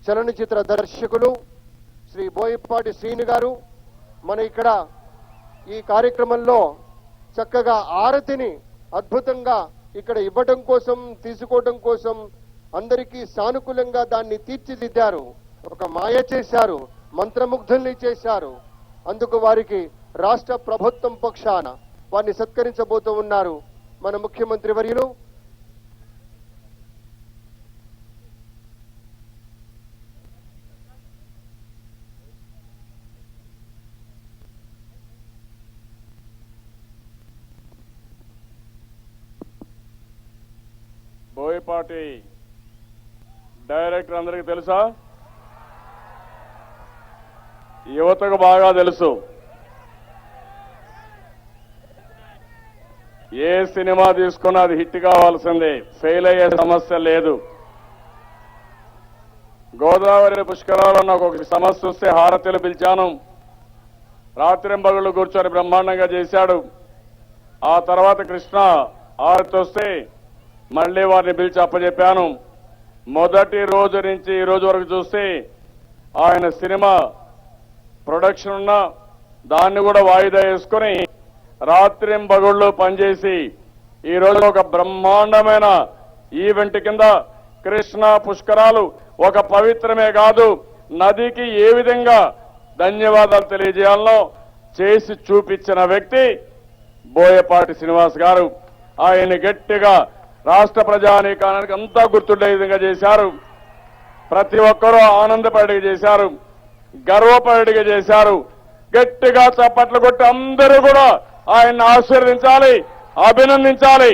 చలనచిత్ర దర్శకులు శ్రీ బోయపాటి శ్రీను గారు మన ఇక్కడ ఈ కార్యక్రమంలో చక్కగా ఆరతిని అద్భుతంగా ఇక్కడ ఇవ్వడం కోసం తీసుకోవడం కోసం అందరికీ సానుకూలంగా దాన్ని తీర్చిదిద్దారు. ఒక మాయ చేశారు, మంత్రముగ్ధుల్ని చేశారు. అందుకు వారికి రాష్ట్ర ప్రభుత్వం పక్షాన వారిని సత్కరించబోతూ ఉన్నారు మన ముఖ్యమంత్రి వర్యులు. బోయపాటి డైరెక్టర్ అందరికీ తెలుసా? యువతకు బాగా తెలుసు. ఏ సినిమా తీసుకున్నా అది హిట్ కావాల్సిందే, ఫెయిల్ అయ్యే సమస్య లేదు. గోదావరి పుష్కరాల్లో నాకు ఒక సమస్య వస్తే హారతిలు పిలిచాను. రాత్రింబగళ్ళు కూర్చొని బ్రహ్మాండంగా చేశాడు. ఆ తర్వాత కృష్ణ హారతి వస్తే మళ్లీ వారిని పిలిచి అప్పచెప్పాను. మొదటి రోజు నుంచి ఈ రోజు వరకు చూస్తే ఆయన సినిమా ప్రొడక్షన్ ఉన్న దాన్ని కూడా వాయిదా వేసుకుని రాత్రింబగళ్ళు పనిచేసి ఈ రోజు ఒక బ్రహ్మాండమైన ఈవెంట్ కింద కృష్ణ పుష్కరాలు ఒక పవిత్రమే కాదు, నదికి ఏ విధంగా ధన్యవాదాలు తెలియజేయాలనో చేసి చూపించిన వ్యక్తి బోయపాటి శ్రీనివాస్ గారు. ఆయన్ని గట్టిగా రాష్ట్ర ప్రజానీకానికి అంతా గుర్తుండే విధంగా చేశారు. ప్రతి ఒక్కరూ ఆనందపడిగా చేశారు, గర్వపడిగా చేశారు. గట్టిగా చప్పట్లు కొట్టి అందరూ కూడా ఆయన్ని ఆశీర్వదించాలి, అభినందించాలి.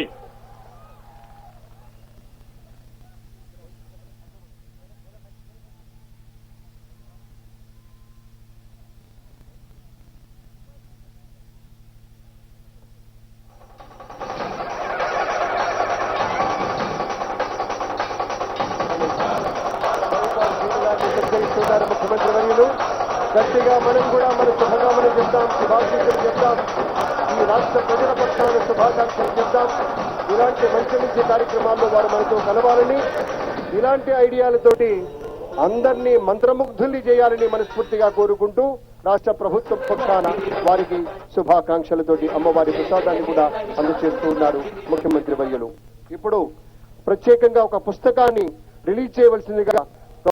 ముఖ్యమంత్రి వర్యులు గట్టిగా మనం కూడా మన శుభకామనలు చెప్తాం, శుభాకాంక్షలు చెప్తాం. ఈ రాష్ట్ర ప్రజల పక్షాన శుభాకాంక్షలు చెప్తాం. ఇలాంటి మంచి మంచి కార్యక్రమాల్లో వారు మనతో కలవాలని, ఇలాంటి ఐడియాలతోటి అందరినీ మంత్రముగ్ధుల్ని చేయాలని మనస్ఫూర్తిగా కోరుకుంటూ రాష్ట్ర ప్రభుత్వం పక్షాన వారికి శుభాకాంక్షలతోటి అమ్మవారి ప్రసాదాన్ని కూడా అందజేస్తూ ఉన్నారు ముఖ్యమంత్రి వర్యులు. ఇప్పుడు ప్రత్యేకంగా ఒక పుస్తకాన్ని రిలీజ్ చేయవలసిందిగా